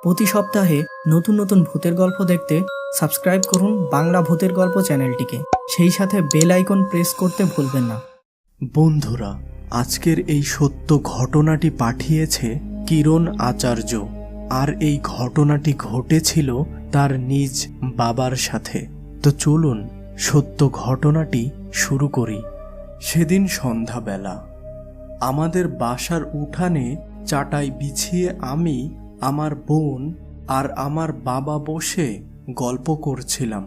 প্রতি সপ্তাহে নতুন নতুন ভূতের গল্প দেখতে সাবস্ক্রাইব করুন বাংলা ভূতের গল্প চ্যানেলটিকে। সেই সাথে বেল আইকন প্রেস করতে ভুলবেন না। বন্ধুরা, আজকের এই সত্য ঘটনাটি পাঠিয়েছে কিরণ আচার্য, আর এই ঘটনাটি ঘটেছিল তার নিজ বাবার সাথে। তো চলুন সত্য ঘটনাটি শুরু করি। সেদিন সন্ধ্যাবেলা আমাদের বাসার উঠানে চাটাই বিছিয়ে আমি, আমার বোন আর আমার বাবা বসে গল্প করছিলাম,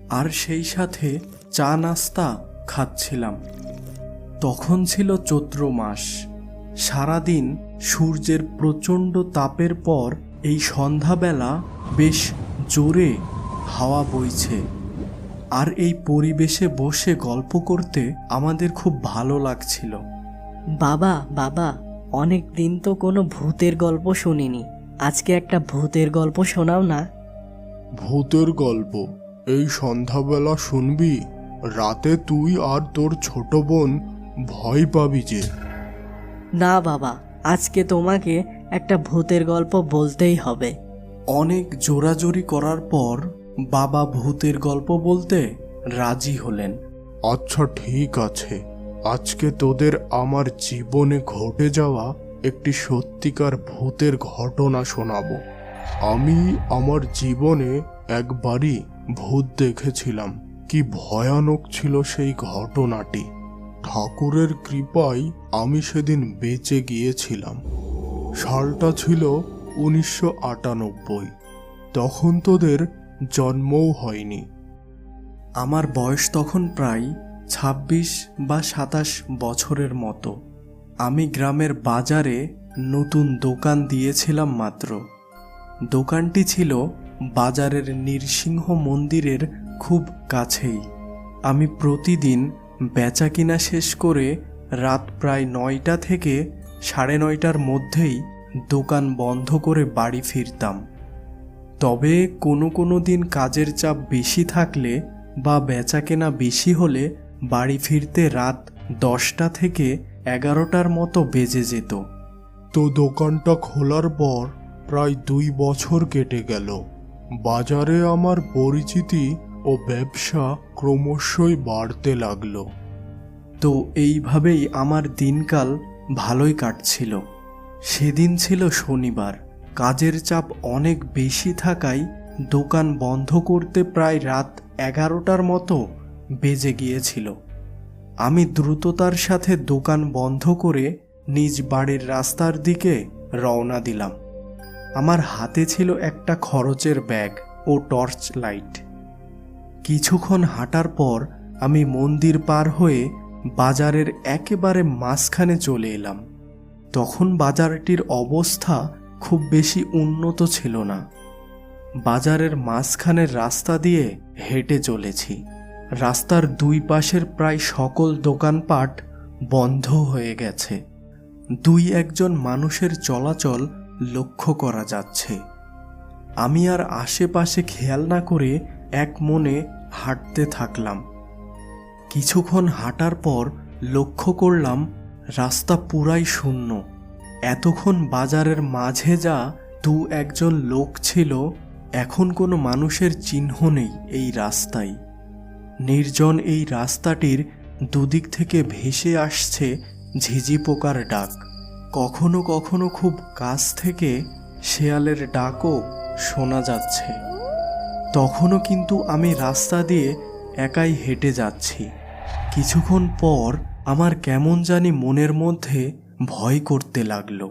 আর সেই সাথে চা নাস্তা খাচ্ছিলাম। তখন ছিল চৈত্র মাস। সারাদিন সূর্যের প্রচণ্ড তাপের পর এই সন্ধ্যাবেলা বেশ জোরে হাওয়া বইছে, আর এই পরিবেশে বসে গল্প করতে আমাদের খুব ভালো লাগছিল। বাবা বাবা, অনেক দিন তো কোনো ভূতের গল্প শুনিনি, আজকে একটা ভূতের গল্প শোনাও না। ভূতের গল্প এই সন্ধ্যাবেলা শুনবি? রাতে তুই আর তোর ছোট বোন ভয় পাবি যে। না বাবা, আজকে তোমাকে একটা ভূতের গল্প বলতেই হবে। অনেক জোরাজোরি করার পর বাবা ভূতের গল্প বলতে রাজি হলেন। আচ্ছা ঠিক আছে, আজকে তোদের আমার জীবনে ঘটে যাওয়া একটি সত্যিকার ভূতের ঘটনা শোনাবো। আমি আমার জীবনে একবারই ভূত দেখেছিলাম। কি ভয়ানক ছিল সেই ঘটনাটি। ঠাকুরের কৃপায় আমি সেদিন বেঁচে গিয়েছিলাম। সালটা ছিল 1998। তখন তোদের জন্মও হয়নি। আমার বয়স তখন প্রায় 26 বা 27 বছরের মতো। আমি গ্রামের বাজারে নতুন দোকান দিয়েছিলাম মাত্র। দোকানটি ছিল বাজারের নৃসিংহ মন্দিরের খুব কাছেই। আমি প্রতিদিন বেচাকিনা শেষ করে রাত প্রায় 9টা থেকে 9:30টার মধ্যেই দোকান বন্ধ করে বাড়ি ফিরতাম। তবে কোনো দিন কাজের চাপ বেশি থাকলে বা বেচাকেনা বেশি হলে বাড়ি ফিরতে রাত 10টা থেকে 11টার মতো বেজে যেত। তো দোকানটা খোলার পর প্রায় 2 বছর কেটে গেল। বাজারে আমার পরিচিতি ও ব্যবসা ক্রমশই বাড়তে লাগলো। তো এইভাবেই আমার দিনকাল ভালোই কাটছিল। সেদিন ছিল শনিবার। কাজের চাপ অনেক বেশি থাকায় দোকান বন্ধ করতে প্রায় রাত 11টার মতো বেজে গিয়েছিল। আমি দ্রুততার সাথে দোকান বন্ধ করে নিজ বাড়ির রাস্তার দিকে রওনা দিলাম। আমার হাতে ছিল একটা খরচের ব্যাগ ও টর্চ লাইট। কিছুক্ষণ হাঁটার পর আমি মন্দির পার হয়ে বাজারের একেবারে মাঝখানে চলে এলাম। তখন বাজারটির অবস্থা খুব বেশি উন্নত ছিল না। বাজারের মাঝখানের রাস্তা দিয়ে হেঁটে চলেছি। রাস্তার দুই পাশের প্রায় সকল দোকানপাট বন্ধ হয়ে গেছে। 2-1জন মানুষের চলাচল লক্ষ্য করা যাচ্ছে। আমি আর আশেপাশে খেয়াল না করে এক মনে হাঁটতে থাকলাম। কিছুক্ষণ হাঁটার পর লক্ষ্য করলাম রাস্তা পুরাই শূন্য। এতক্ষণ বাজারের মাঝে যা 2-1জন লোক ছিল, এখন কোনো মানুষের চিহ্ন নেই এই রাস্তায়। নির্জন এই রাস্তাটির দুদিক থেকে ভেসে আসছে ঝিঝি পোকার ডাক। কখনো কখনো খুব কাছ থেকে শেয়ালের ডাকও শোনা যাচ্ছে। তখনও কিন্তু আমি রাস্তা দিয়ে একাই হেঁটে যাচ্ছি। কিছুক্ষণ পর আমার কেমন জানি মনের মধ্যে ভয় করতে লাগলো।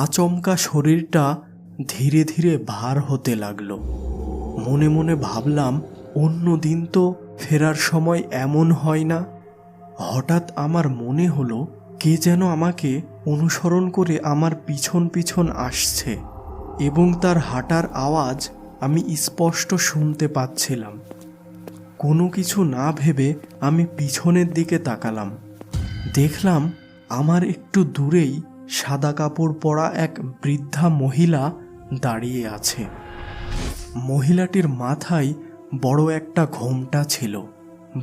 আচমকা শরীরটা ধীরে ধীরে ভার হতে লাগলো। মনে মনে ভাবলাম, অন্য দিন তো ফেরার সময় এমন হয় না। হঠাৎ আমার মনে হলো কে যেন আমাকে অনুসরণ করে আমার পিছন পিছন আসছে, এবং তার হাঁটার আওয়াজ আমি স্পষ্ট শুনতে পাচ্ছিলাম। কোনো কিছু না ভেবে আমি পিছনের দিকে তাকালাম। দেখলাম আমার একটু দূরেই সাদা কাপড় পরা এক বৃদ্ধা মহিলা দাঁড়িয়ে আছে। মহিলাটির মাথায় বড় একটা ঘোমটা ছিল।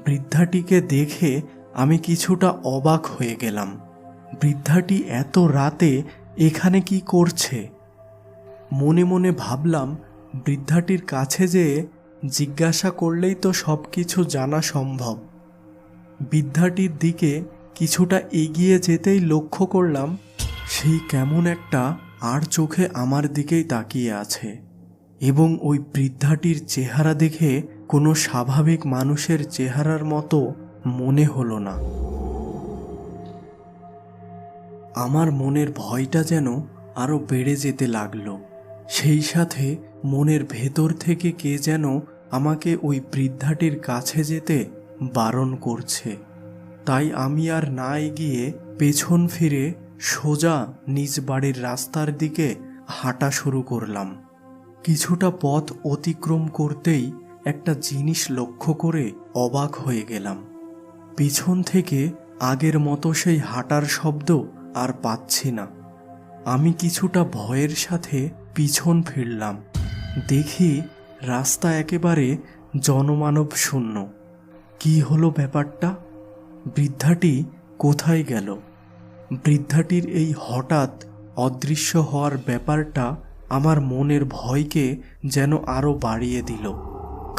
বৃদ্ধাটিকে দেখে আমি কিছুটা অবাক হয়ে গেলাম। বৃদ্ধাটি এত রাতে এখানে কি করছে? মনে মনে ভাবলাম বৃদ্ধাটির কাছে যেয়ে জিজ্ঞাসা করলেই তো সব কিছু জানা সম্ভব। বৃদ্ধাটির দিকে কিছুটা এগিয়ে যেতেই লক্ষ্য করলাম সেই কেমন একটা আর চোখে আমার দিকেই তাকিয়ে আছে, এবং ওই বৃদ্ধাটির চেহারা দেখে কোনো স্বাভাবিক মানুষের চেহারার মতো মনে হলো না। আমার মনের ভয়টা যেন আরো বেড়ে যেতে লাগলো। সেই সাথে মনের ভেতর থেকে কে যেন আমাকে ওই বৃদ্ধাটির কাছে যেতে বারণ করছে। তাই আমি আর না এগিয়ে পেছন ফিরে সোজা নিজ বাড়ির রাস্তার দিকে হাঁটা শুরু করলাম। কিছুটা পথ অতিক্রম করতেই একটা জিনিস লক্ষ্য করে অবাক হয়ে গেলাম। পিছন থেকে আগের মতো সেই হাঁটার শব্দ আর পাচ্ছি না। আমি কিছুটা ভয়ের সাথে পিছন ফিরলাম। দেখি রাস্তা একেবারে জনমানব শূন্য। কি হলো ব্যাপারটা? বৃদ্ধাটি কোথায় গেল? বৃদ্ধাটির এই হঠাৎ অদৃশ্য হওয়ার ব্যাপারটা আমার মনের ভয়কে যেন আরো বাড়িয়ে দিল।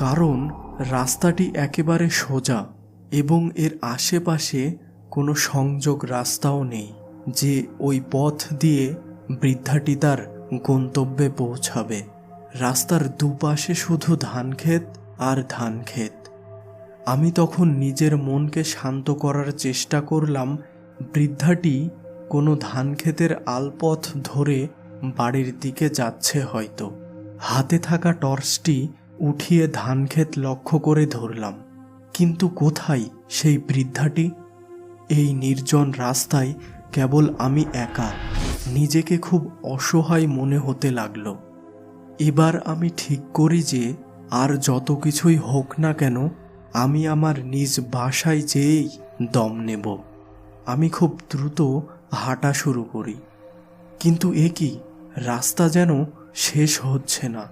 কারণ রাস্তাটি একেবারে সোজা এবং এর আশেপাশে কোনো সংযোগ রাস্তাও নেই যে ওই পথ দিয়ে বৃদ্ধাটি তার গন্তব্যে পৌঁছাবে। রাস্তার দুপাশে শুধু ধানক্ষেত আর ধানক্ষেত। আমি তখন নিজের মনকে শান্ত করার চেষ্টা করলাম। বৃদ্ধাটি কোনো ধানক্ষেতের আলপথ ধরে বাড়ির দিকে যাচ্ছে হয়তো। হাতে থাকা টর্চটি উঠিয়ে ধানক্ষেত লক্ষ্য করে ধরলাম, কিন্তু কোথায় সেই বৃদ্ধাটি? এই নির্জন রাস্তায় কেবল আমি একা। নিজেকে খুব অসহায় মনে হতে লাগলো। এবার আমি ঠিক করি যে আর যত কিছুই হোক না কেন আমি আমার নিজ বাসায় যেয়েই দম নেব। আমি খুব দ্রুত হাঁটা শুরু করি, কিন্তু এ কি, রাস্তা যেন শেষ হচ্ছে না।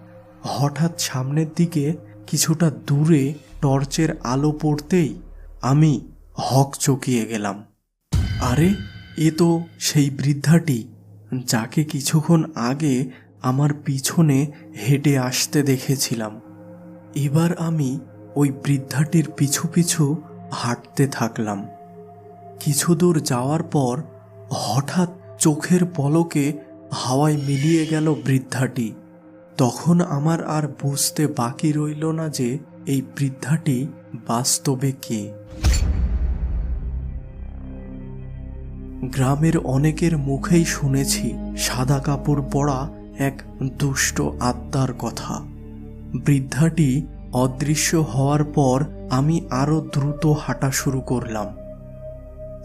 হঠাৎ সামনের দিকে কিছুটা দূরে টর্চের আলো পড়তেই আমি হকচকিয়ে গেলাম। আরে, এ তো সেই বৃদ্ধাটি যাকে কিছুক্ষণ আগে আমার পিছনে হেঁটে আসতে দেখেছিলাম। এবার আমি ওই বৃদ্ধাটির পিছু পিছু হাঁটতে থাকলাম। কিছু দূর যাওয়ার পর হঠাৎ চোখের পলকে হাওয়ায় মিলিয়ে গেল বৃদ্ধাটি। তখন আমার আর বুঝতে বাকি রইল না যে এই বৃদ্ধাটি বাস্তবে কে। গ্রামের অনেকের মুখেই শুনেছি সাদা কাপড় পরা এক দুষ্ট আত্মার কথা। বৃদ্ধাটি অদৃশ্য হওয়ার পর আমি আরো দ্রুত হাঁটা শুরু করলাম।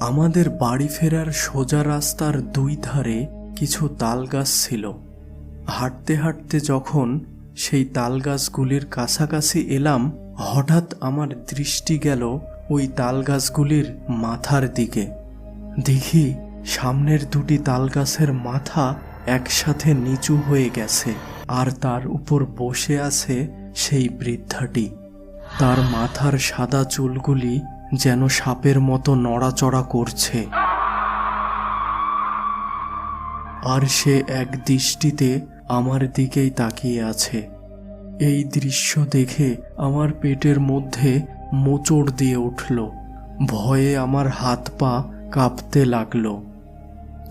আমাদের বাড়ি ফেরার সোজা রাস্তার দুই ধারে কিছু তাল গাছ ছিল। হাঁটতে হাঁটতে যখন সেই তাল গাছগুলির কাছাকাছি এলাম, হঠাৎ আমার দৃষ্টি গেল ওই তাল গাছগুলির মাথার দিকে। দেখি সামনের দুটি তাল গাছের মাথা একসাথে নিচু হয়ে গেছে, আর তার উপর বসে আছে সেই বৃদ্ধাটি। তার মাথার সাদা চুলগুলি যেন সাপের মতো নড়াচড়া করছে, আর সে এক দৃষ্টিতে আমার দিকেই তাকিয়ে আছে। এই দৃশ্য দেখে আমার পেটের মধ্যে মোচড় দিয়ে উঠল। ভয়ে আমার হাত পা কাঁপতে লাগলো।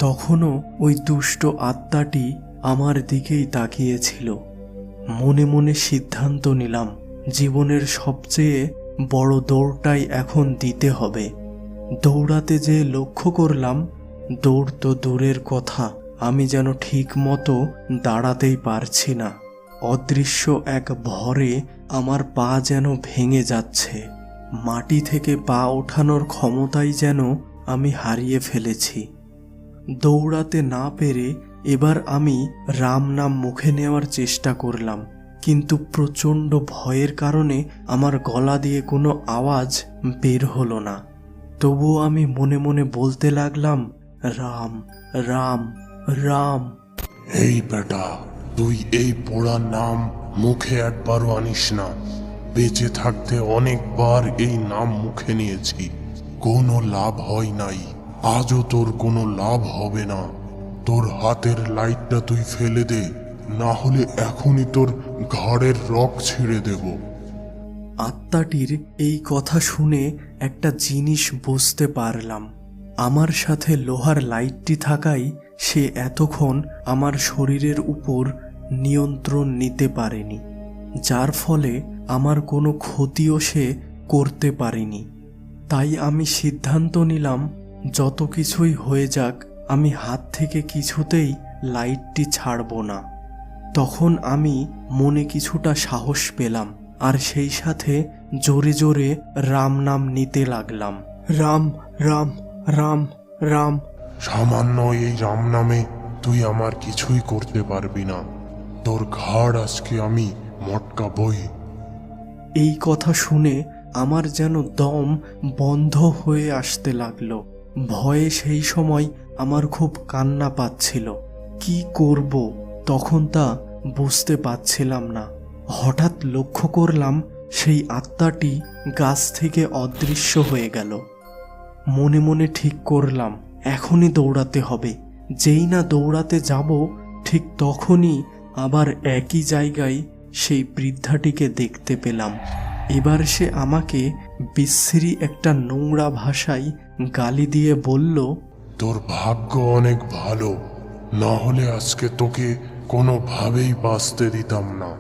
তখনও ওই দুষ্ট আত্মাটি আমার দিকেই তাকিয়েছিল। মনে মনে সিদ্ধান্ত নিলাম, জীবনের সবচেয়ে বড় দৌড়টাই এখন দিতে হবে। দৌড়াতে যে লক্ষ্য করলাম, দৌড় তো দূরের কথা, আমি যেন ঠিক মতো দাঁড়াতেই পারছি না। অদৃশ্য এক ভরে আমার পা যেন ভেঙে যাচ্ছে। মাটি থেকে পা ওঠানোর ক্ষমতাই যেন আমি হারিয়ে ফেলেছি। দৌড়াতে না পেরে এবার আমি রাম নাম মুখে নেওয়ার চেষ্টা করলাম, কিন্তু প্রচণ্ড ভয়ের কারণে আমার গলা দিয়ে কোনো আওয়াজ বের হলো না। তবুও আমি মনে মনে বলতে লাগলাম, রাম রাম রাম। এই বেটা, তুই এই পোড়া নাম মুখে একবারও আনিস না। বেঁচে থাকতে অনেকবার এই নাম মুখে নিয়েছি, কোনো লাভ হয় নাই। আজও তোর কোনো লাভ হবে না। তোর হাতের লাইটটা তুই ফেলে দে, না হলে এখনই তোর ঘাড়ের রক ছিঁড়ে দেব। আত্মাটির এই কথা শুনে একটা জিনিস বুঝতে পারলাম। আমার সাথে লোহার লাইটটি থাকায় সে এতক্ষণ আমার শরীরের উপর নিয়ন্ত্রণ নিতে পারেনি, যার ফলে আমার কোনো ক্ষতিও সে করতে পারেনি। তাই আমি সিদ্ধান্ত নিলাম, যত কিছুই হয়ে যাক আমি হাত থেকে কিছুতেই লাইটটি ছাড়ব না। তখন আমি মনে কিছুটা সাহস পেলাম, আর সেই সাথে জোরে জোরে রাম নাম নিতে লাগলাম। রাম রাম রাম রাম। সামান্য এই রাম নামে তুই আমার কিছুই করতে পারবি না। তোর ঘাড় আজকে আমি মটকাবই। এই কথা শুনে আমার যেন দম বন্ধ হয়ে আসতে লাগলো। ভয়ে সেই সময় আমার খুব কান্না পাচ্ছিল। কি করব তখন তা বুঝতে পারছিলাম না। হঠাৎ লক্ষ্য করলাম সেই আত্মাটি গাছ থেকে অদৃশ্য হয়ে গেল। মনে মনে ঠিক করলাম এখনই দৌড়াতে হবে। যেই না দৌড়াতে যাব ঠিক তখনই আবার একই জায়গায় সেই বৃদ্ধাটিকে দেখতে পেলাম। এবার সে আমাকে বিশ্রী একটা নোংরা ভাষায় গালি দিয়ে বলল, তোর ভাগ্য অনেক ভালো, না হলে আজকে তোকে কোনোভাবেই বাঁচতে দিতাম না।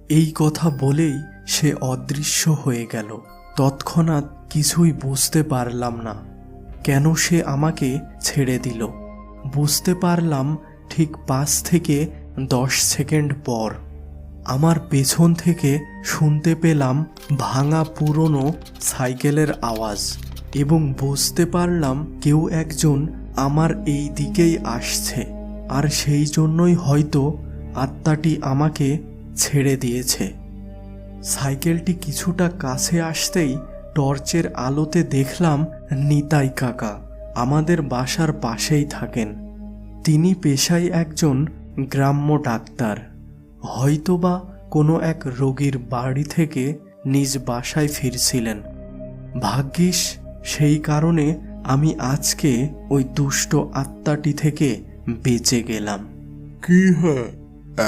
এই কথা বলেই সে অদৃশ্য হয়ে গেল। তৎক্ষণাৎ কিছুই বুঝতে পারলাম না কেন সে আমাকে ছেড়ে দিল। বুঝতে পারলাম ঠিক 5 থেকে 10 সেকেন্ড পর আমার পেছন থেকে শুনতে পেলাম ভাঙা পুরনো সাইকেলের আওয়াজ, এবং বুঝতে পারলাম কেউ একজন আমার এই দিকেই আসছে। আর সেই জন্যই হয়তো আত্মাটি আমাকে ছেড়ে দিয়েছে। সাইকেলটি কিছুটা কাছে আসতেই টর্চের আলোতে দেখলাম নিতাই কাকা আমাদের বাসার পাশেই থাকেন। তিনি পেশায় একজন গ্রাম্য ডাক্তার। হয়তোবা কোনো এক রোগীর বাড়ি থেকে নিজ বাসায় ফিরছিলেন। ভাগ্যিস সেই কারণে আমি আজকে ওই দুষ্ট আত্মাটি থেকে বেঁচে গেলাম। কি হে,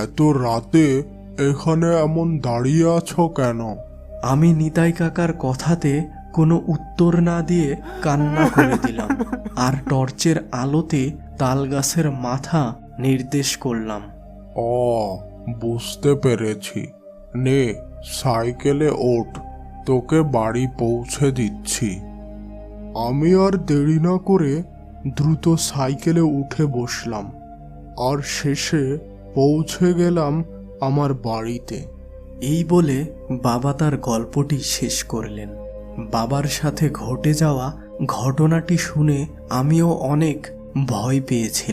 এত রাতে এখানে এমন দাঁড়িয়ে আছো কেন? আমি নিতাই কাকার কথাতে কোনো উত্তর না দিয়ে কান্না করে দিলাম, আর টর্চের আলোতে তালগাছের মাথা নির্দেশ করলাম। ও, বুঝতে পেরেছি। নে, সাইকেলে ওঠ, তোকে বাড়ি পৌঁছে দিচ্ছি। আমি আর দেরি না করে দ্রুত সাইকেলে উঠে বসলাম, আর শেষে পৌঁছে গেলাম আমার বাড়িতে। এই বলে বাবা তার গল্পটি শেষ করলেন। বাবার সাথে ঘটে যাওয়া ঘটনাটি শুনে আমিও অনেক ভয় পেয়েছিলাম।